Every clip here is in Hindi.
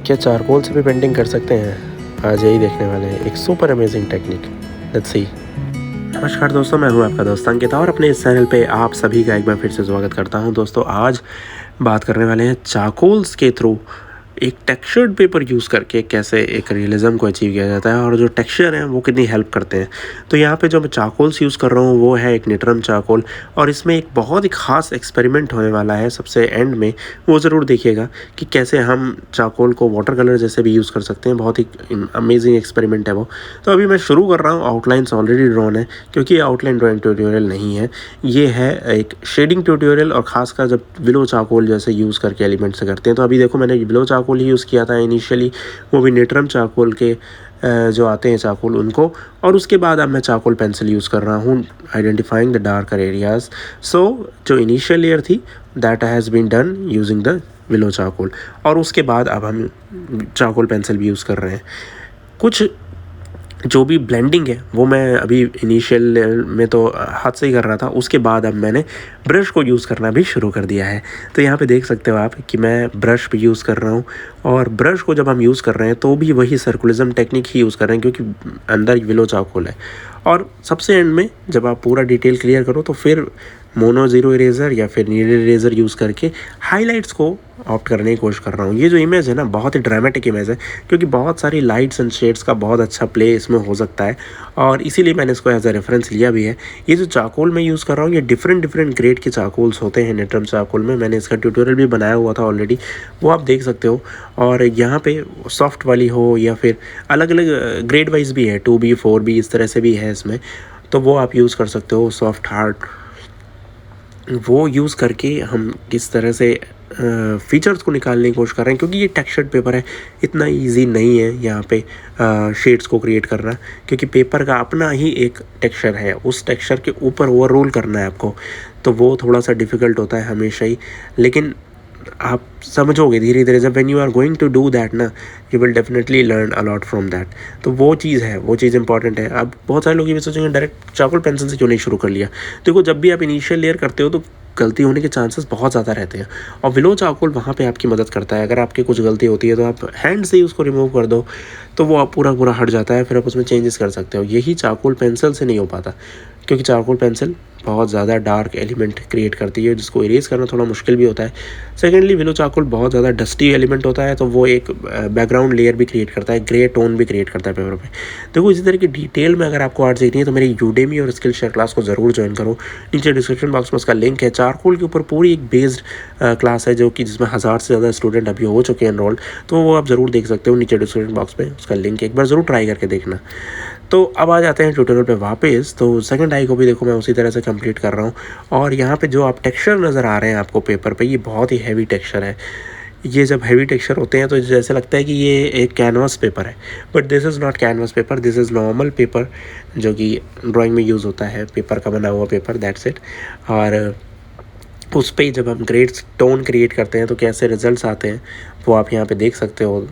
क्या चारकोल से भी पेंटिंग कर सकते हैं? आज यही देखने वाले हैं, एक super amazing technique. Let's see. नमस्कार दोस्तों, मैं हूं आपका दोस्त अंकित और अपने इस चैनल पे आप सभी का एक बार फिर से स्वागत करता हूं। दोस्तों आज बात करने वाले हैं चारकोल्स के थ्रू एक टेक्सचर्ड पेपर यूज़ करके कैसे एक रियलिज्म को अचीव किया जाता है और जो टेक्सचर हैं वो कितनी हेल्प करते हैं। तो यहाँ पे जो मैं चारकोल्स यूज़ कर रहा हूँ वो है एक निट्रम चारकोल और इसमें एक बहुत ही ख़ास एक्सपेरिमेंट होने वाला है सबसे एंड में, वो ज़रूर देखिएगा कि कैसे हम चारकोल को वाटर कलर जैसे भी यूज़ कर सकते हैं। बहुत ही अमेजिंग एक्सपेरिमेंट है वो। तो अभी मैं शुरू कर रहा हूँ, आउटलाइंस ऑलरेडी ड्रॉन है क्योंकि ये आउटलाइन ड्राइंग ट्यूटोरियल नहीं है, ये है एक शेडिंग ट्यूटोरियल और ख़ासकर जब विलो चारकोल जैसे यूज़ करके एलिमेंट से करते हैं। तो अभी देखो मैंने विलो चारकोल ही यूज़ किया था इनिशियली, वो भी निट्रम चारकोल के जो आते हैं चारकोल उनको, और उसके बाद अब मैं चारकोल पेंसिल यूज़ कर रहा हूँ identifying the darker areas. So जो इनिशियल लेयर थी that has been done using the willow charcoal और उसके बाद अब हम चारकोल पेंसिल भी यूज़ कर रहे हैं। कुछ जो भी ब्लेंडिंग है वो मैं अभी इनिशियल में तो हाथ से ही कर रहा था, उसके बाद अब मैंने ब्रश को यूज़ करना भी शुरू कर दिया है। तो यहाँ पे देख सकते हो आप कि मैं ब्रश भी यूज़ कर रहा हूँ और ब्रश को जब हम यूज़ कर रहे हैं तो भी वही सर्कुलिज्म टेक्निक ही यूज़ कर रहे हैं क्योंकि अंदर विलो चारकोल है। और सबसे एंड में जब आप पूरा डिटेल क्लियर करो तो फिर मोनो ज़ीरो इरेज़र या फिर नीडल इरेज़र यूज़ करके हाइलाइट्स को ऑप्ट करने की कोशिश कर रहा हूँ। ये जो इमेज है ना बहुत ही ड्रामेटिक इमेज है क्योंकि बहुत सारी लाइट्स एंड शेड्स का बहुत अच्छा प्ले इसमें हो सकता है और इसीलिए मैंने इसको एज अ रेफरेंस लिया भी है। ये जो चारकोल मैं यूज़ कर रहा हूँ ये डिफरेंट ग्रेड के चारकोल्स होते हैं निट्रम चारकोल में। मैंने इसका ट्यूटोरियल भी बनाया हुआ था ऑलरेडी, वो आप देख सकते हो। और यहाँ पे सॉफ्ट वाली हो या फिर अलग अलग ग्रेड वाइज भी है, 2B 4B इस तरह से भी है इसमें, तो वो आप यूज़ कर सकते हो। सॉफ्ट हार्ड वो यूज़ करके हम किस तरह से फीचर्स को निकालने की कोशिश कर रहे हैं क्योंकि ये टेक्सचर्ड पेपर है, इतना इजी नहीं है यहाँ पे शेड्स को क्रिएट करना क्योंकि पेपर का अपना ही एक टेक्सचर है, उस टेक्सचर के ऊपर ओवर रोल करना है आपको, तो वो थोड़ा सा डिफ़िकल्ट होता है हमेशा ही। लेकिन आप समझोगे धीरे धीरे, जब when you are going to do that ना, you will definitely learn a lot from that. तो वो चीज़ है, वो चीज़ इंपॉर्टेंट है। अब बहुत सारे लोग ये भी सोचेंगे डायरेक्ट चारकोल पेंसिल से क्यों नहीं शुरू कर लिया। देखो जब भी आप इनिशियल लेयर करते हो तो गलती होने के चांसेस बहुत ज़्यादा रहते हैं और विलो चारकोल वहाँ पे आपकी मदद करता है। अगर आपकी कुछ गलती होती है तो आप हैंड से ही उसको रिमूव कर दो तो वो आप पूरा हट जाता है, फिर आप उसमें चेंजेस कर सकते हो। यही चारकोल पेंसिल से नहीं हो पाता क्योंकि चारकोल पेंसिल बहुत ज़्यादा डार्क एलिमेंट क्रिएट करती है जिसको इरेज करना थोड़ा मुश्किल भी होता है। सेकेंडली विलो चारकोल बहुत ज़्यादा डस्टी एलिमेंट होता है तो वो एक बैकग्राउंड लेयर भी क्रिएट करता है, ग्रे टोन भी क्रिएट करता है पेपर पे। देखो इसी तरह की डिटेल में अगर आपको आर्ट सीखनी है तो मेरी यूडेमी और स्किल शेयर क्लास को ज़रूर ज्वाइन करो, नीचे डिस्क्रिप्शन बॉक्स में उसका लिंक है। चारकोल के ऊपर पूरी एक बेस्ड क्लास है जो कि जिसमें 1000 से ज़्यादा स्टूडेंट अभी हो चुके हैं एनरोल्ड, तो वो आप ज़रूर देख सकते हो, नीचे डिस्क्रिप्शन बॉक्स में उसका लिंक है, एक बार ज़रूर ट्राई करके देखना। तो अब आ जाते हैं ट्यूटोरियल पे वापस। तो सेकंड आई को भी देखो मैं उसी तरह से कंप्लीट कर रहा हूँ और यहाँ पे जो आप टेक्सचर नज़र आ रहे हैं आपको पेपर पे, ये बहुत ही हैवी टेक्सचर है। ये जब हैवी टेक्सचर होते हैं तो जैसे लगता है कि ये एक कैनवास पेपर है, but this is not canvas paper, this is normal paper जो कि ड्राइंग में यूज़ होता है, पेपर का बना हुआ पेपर, दैट्स इट। और उस पर जब हम ग्रेड्स टोन क्रिएट करते हैं तो कैसे रिजल्ट्स आते हैं वो आप यहाँ पे देख सकते हो।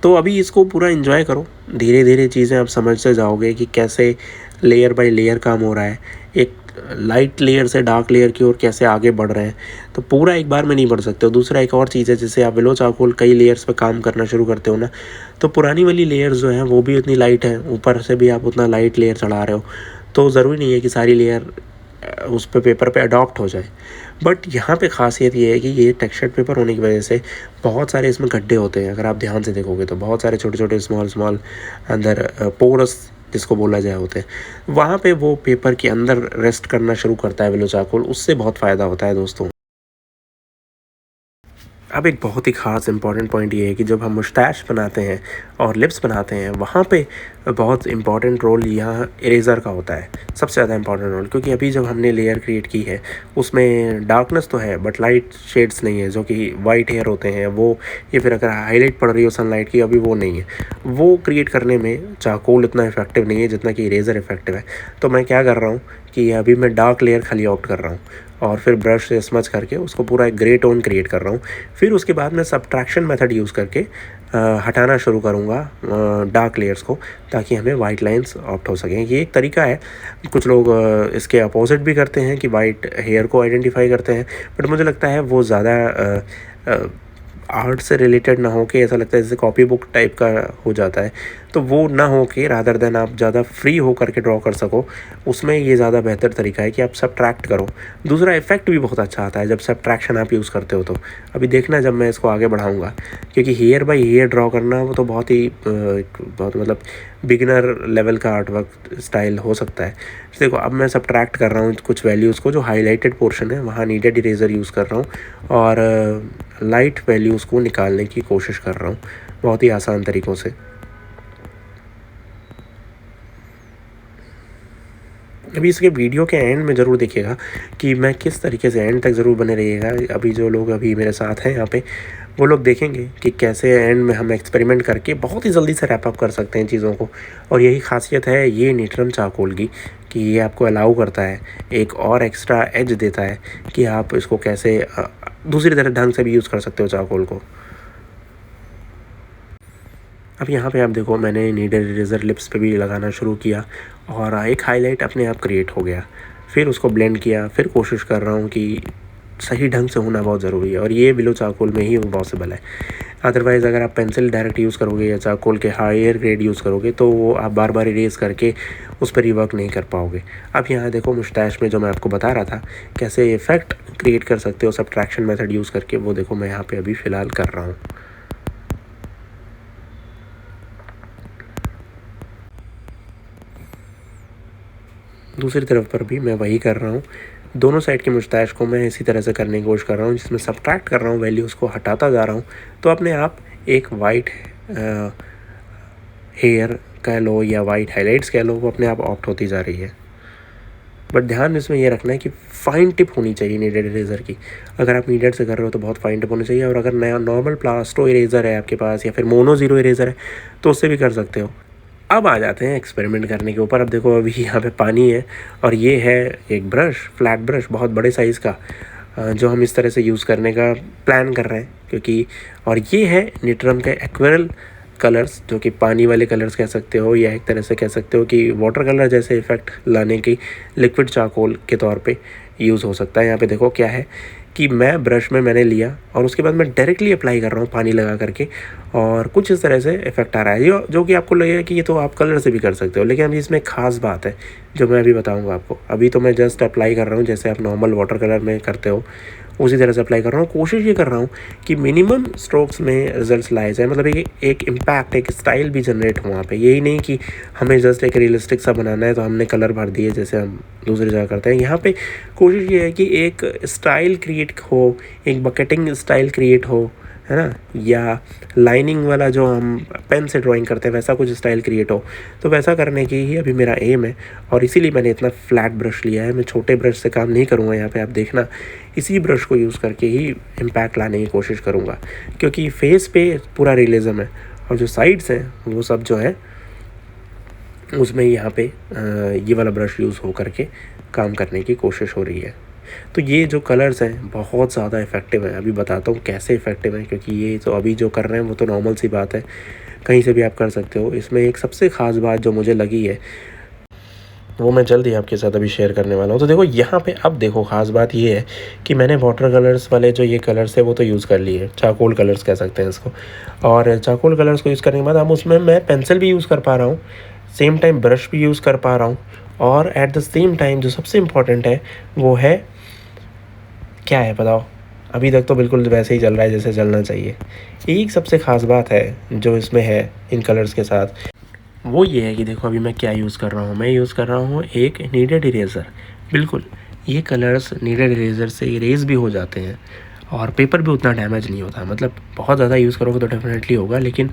तो अभी इसको पूरा एंजॉय करो, धीरे धीरे चीज़ें आप समझते जाओगे कि कैसे लेयर बाय लेयर काम हो रहा है, एक लाइट लेयर से डार्क लेयर की ओर कैसे आगे बढ़ रहे हैं। तो पूरा एक बार में नहीं बढ़ सकते हो। दूसरा एक और चीज़ है, जैसे आप विलो चारकोल कई लेयर्स पे काम करना शुरू करते हो ना, तो पुरानी वाली लेयर्स जो हैं वो भी उतनी लाइट है, ऊपर से भी आप उतना लाइट लेयर चढ़ा रहे हो, तो ज़रूरी नहीं है कि सारी लेयर उस पे पेपर पे अडॉप्ट हो जाए। बट यहाँ पे ख़ासियत ये है कि ये टेक्सचर्ड पेपर होने की वजह से बहुत सारे इसमें गड्ढे होते हैं। अगर आप ध्यान से देखोगे तो बहुत सारे छोटे छोटे स्मॉल अंदर पोरस जिसको बोला जाए होते हैं, वहाँ पे वो पेपर के अंदर रेस्ट करना शुरू करता है विलो चारकोल, उससे बहुत फ़ायदा होता है दोस्तों। अब एक बहुत ही ख़ास इंपॉर्टेंट पॉइंट ये है कि जब हम मुस्टैश बनाते हैं और लिप्स बनाते हैं वहाँ पे बहुत इंपॉर्टेंट रोल यहाँ इरेज़र का होता है, सबसे ज़्यादा इंपॉर्टेंट रोल। क्योंकि अभी जब हमने लेयर क्रिएट की है उसमें डार्कनेस तो है बट लाइट शेड्स नहीं है, जो कि वाइट हेयर होते हैं वो, या फिर अगर हाईलाइट पड़ रही हो सनलाइट की, अभी वो नहीं है। वो क्रिएट करने में चारकोल इतना इफेक्टिव नहीं है जितना कि इरेज़र इफेक्टिव है। तो मैं क्या कर रहा हूँ कि अभी मैं डार्क लेयर खाली ऑप्ट कर रहा हूँ और फिर ब्रश से स्मच करके उसको पूरा एक ग्रे टोन क्रिएट कर रहा हूँ। फिर उसके बाद मैं सब्ट्रैक्शन मेथड यूज़ करके हटाना शुरू करूँगा डार्क लेयर्स को, ताकि हमें वाइट लाइंस ऑप्ट हो सकें। ये एक तरीका है। कुछ लोग इसके अपोजिट भी करते हैं कि वाइट हेयर को आइडेंटिफाई करते हैं, बट मुझे लगता है वो ज़्यादा आर्ट से रिलेटेड ना हो के ऐसा लगता है जैसे कॉपी बुक टाइप का हो जाता है, तो वो ना हो के रादर देन आप ज़्यादा फ्री हो करके ड्रॉ कर सको, उसमें ये ज़्यादा बेहतर तरीका है कि आप सबट्रैक्ट करो। दूसरा इफ़ेक्ट भी बहुत अच्छा आता है जब सबट्रैक्शन आप यूज़ करते हो तो। अभी देखना जब मैं इसको आगे बढ़ाऊँगा, क्योंकि हेयर बाय हेयर ड्रॉ करना वो तो बहुत ही बहुत मतलब बिगिनर लेवल का आर्ट वर्क स्टाइल हो सकता है। देखो अब मैं सबट्रैक्ट कर रहा हूँ कुछ वैल्यूज़ को, जो हाईलाइटेड पोर्शन है वहाँ नीडेड इरेज़र यूज़ कर रहा हूँ और लाइट वैल्यूज़ को निकालने की कोशिश कर रहा हूँ बहुत ही आसान तरीक़ों से। अभी इसके वीडियो के एंड में ज़रूर देखिएगा कि मैं किस तरीके से एंड तक ज़रूर बने रहिएगा। अभी जो लोग अभी मेरे साथ हैं यहाँ पे, वो लोग देखेंगे कि कैसे एंड में हम एक्सपेरिमेंट करके बहुत ही जल्दी से रैप अप कर सकते हैं चीज़ों को। और यही खासियत है ये निट्रम चारकोल की, कि ये आपको अलाउ करता है, एक और एक्स्ट्रा एज देता है कि आप इसको कैसे दूसरी तरह ढंग से भी यूज़ कर सकते हो चारकोल को। अब यहाँ पे आप देखो मैंने नीडल इरेज़र लिप्स पे भी लगाना शुरू किया और एक हाईलाइट अपने आप क्रिएट हो गया। फिर उसको ब्लेंड किया, फिर कोशिश कर रहा हूँ कि सही ढंग से होना बहुत ज़रूरी है और ये बिलो चारकोल में ही पॉसिबल है। अदरवाइज़ अगर आप पेंसिल डायरेक्ट यूज़ करोगे या चारकोल के हायर ग्रेड यूज़ करोगे तो वो आप बार बार इरेज़ करके उस पर ही वर्क नहीं कर पाओगे। अब यहाँ देखो मुस्टैच में जो मैं आपको बता रहा था कैसे इफ़ेक्ट क्रिएट कर सकते हो सबट्रैक्शन मेथड यूज़ करके, वो देखो मैं यहाँ पर अभी फ़िलहाल कर रहा हूँ। दूसरी तरफ पर भी मैं वही कर रहा हूँ। दोनों साइड के मुस्टैच को मैं इसी तरह से करने की कोशिश कर रहा हूँ, जिसमें सबट्रैक्ट कर रहा हूँ, वैल्यूज़ को हटाता जा रहा हूँ, तो अपने आप एक वाइट हेयर कह लो या वाइट हाइलाइट्स कह लो, वो अपने आप ऑप्ट होती जा रही है। बट ध्यान इसमें ये रखना है कि फ़ाइन टिप होनी चाहिए नीडेड इरेज़र की। अगर आप नीडेड से कर रहे हो तो बहुत फ़ाइन टिप होनी चाहिए, और अगर नया नॉर्मल प्लास्टो इरेज़र है आपके पास या फिर मोनो ज़ीरो इरेज़र है तो उससे भी कर सकते हो। अब आ जाते हैं एक्सपेरिमेंट करने के ऊपर। अब देखो अभी यहाँ पे पानी है और ये है एक ब्रश, फ्लैट ब्रश बहुत बड़े साइज़ का, जो हम इस तरह से यूज़ करने का प्लान कर रहे हैं, क्योंकि और ये है निट्रम के एक्वेरल कलर्स, जो कि पानी वाले कलर्स कह सकते हो या एक तरह से कह सकते हो कि वाटर कलर जैसे इफ़ेक्ट लाने की लिक्विड चारकोल के तौर पे यूज़ हो सकता है। यहाँ पे देखो क्या है कि मैं ब्रश में मैंने लिया और उसके बाद मैं डायरेक्टली अप्लाई कर रहा हूँ पानी लगा करके, और कुछ इस तरह से इफ़ेक्ट आ रहा है जो कि आपको लगेगा कि ये तो आप कलर से भी कर सकते हो, लेकिन अभी इसमें ख़ास बात है जो मैं अभी बताऊँगा आपको। अभी तो मैं जस्ट अप्लाई कर रहा हूँ जैसे आप नॉर्मल वाटर कलर में करते हो, उसी तरह से अप्लाई कर रहा हूँ। कोशिश ये कर रहा हूँ कि मिनिमम स्ट्रोक्स में रिजल्ट्स लाए जाए, मतलब एक इम्पैक्ट, एक स्टाइल भी जनरेट हो वहाँ पे। यही नहीं कि हमें जस्ट एक रियलिस्टिक सा बनाना है तो हमने कलर भर दिए जैसे हम दूसरी जगह करते हैं। यहाँ पे कोशिश ये है कि एक स्टाइल क्रिएट हो, एक बकेटिंग स्टाइल क्रिएट हो, है ना, या लाइनिंग वाला जो हम पेन से ड्राइंग करते हैं वैसा कुछ स्टाइल क्रिएट हो। तो वैसा करने की ही अभी मेरा एम है, और इसीलिए मैंने इतना फ्लैट ब्रश लिया है। मैं छोटे ब्रश से काम नहीं करूँगा यहाँ पे, आप देखना इसी ब्रश को यूज़ करके ही इम्पैक्ट लाने की कोशिश करूँगा, क्योंकि फेस पे पूरा रियलिज़म है और जो साइड्स हैं वो सब जो है उसमें यहाँ पे ये वाला ब्रश यूज़ हो करके काम करने की कोशिश हो रही है। तो ये जो कलर्स हैं बहुत ज़्यादा इफ़ेक्टिव हैं। अभी बताता हूँ कैसे इफ़ेक्टिव हैं, क्योंकि ये तो अभी जो कर रहे हैं वो तो नॉर्मल सी बात है, कहीं से भी आप कर सकते हो। इसमें एक सबसे ख़ास बात जो मुझे लगी है वो मैं जल्द ही आपके साथ अभी शेयर करने वाला हूँ। तो देखो यहाँ पे अब देखो ख़ास बात ये है कि मैंने वाटर कलर्स वाले जो ये कलर्स है वो तो यूज़ कर लिए, चारकोल कलर्स कह सकते हैं इसको। और चारकोल कलर्स को यूज़ करने के बाद अब उसमें मैं पेंसिल भी यूज़ कर पा रहा हूँ, सेम टाइम ब्रश भी यूज़ कर पा रहा हूँ, और एट द सेम टाइम जो सबसे इम्पॉर्टेंट है वो है क्या है बताओ? अभी तक तो बिल्कुल वैसे ही चल रहा है जैसे चलना चाहिए। एक सबसे ख़ास बात है जो इसमें है इन कलर्स के साथ, वो ये है कि देखो अभी मैं क्या यूज़ कर रहा हूँ। मैं यूज़ कर रहा हूँ एक नीडेड इरेज़र। बिल्कुल ये कलर्स नीडेड इरेज़र से इरेज भी हो जाते हैं और पेपर भी उतना डैमेज नहीं होता। मतलब बहुत ज़्यादा यूज़ करोगे तो डेफिनेटली होगा, लेकिन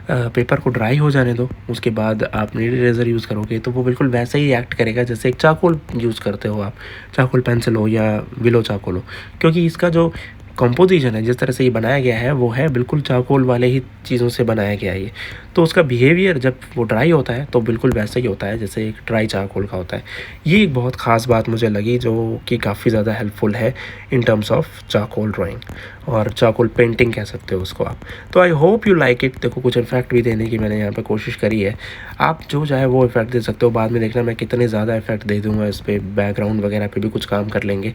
पेपर को ड्राई हो जाने दो, उसके बाद आप नीडेड इरेज़र यूज़ करोगे तो वो बिल्कुल वैसे ही एक्ट करेगा जैसे एक चारकोल यूज़ करते हो आप, चारकोल पेंसिल हो या विलो चारकोल हो। क्योंकि इसका जो कंपोजिशन है, जिस तरह से ये बनाया गया है, वो है बिल्कुल चारकोल वाले ही चीज़ों से बनाया गया है ये। तो उसका बिहेवियर जब वो ड्राई होता है तो बिल्कुल वैसा ही होता है जैसे एक ड्राई चारकोल का होता है। ये एक बहुत ख़ास बात मुझे लगी जो कि काफ़ी ज़्यादा हेल्पफुल है in terms of charcoal drawing और चारकोल पेंटिंग कह सकते हो उसको आप। तो आई होप यू लाइक इट। देखो कुछ इफेक्ट भी देने की मैंने यहाँ पे कोशिश करी है, आप जो चाहे वो इफेक्ट दे सकते हो। बाद में देखना मैं कितने ज़्यादा इफेक्ट दे दूँगा इस पर, बैकग्राउंड वगैरह पे भी कुछ काम कर लेंगे।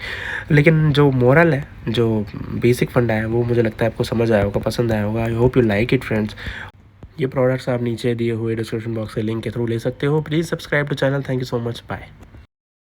लेकिन जो मोरल है, जो बेसिक फंडा है वो मुझे लगता है आपको समझ आया होगा, पसंद आया होगा। I hope you like it friends. ये प्रोडक्ट्स आप नीचे दिए हुए डिस्क्रिप्शन बॉक्स से लिंक के थ्रू ले सकते हो। Please subscribe to channel. Thank you so much, bye.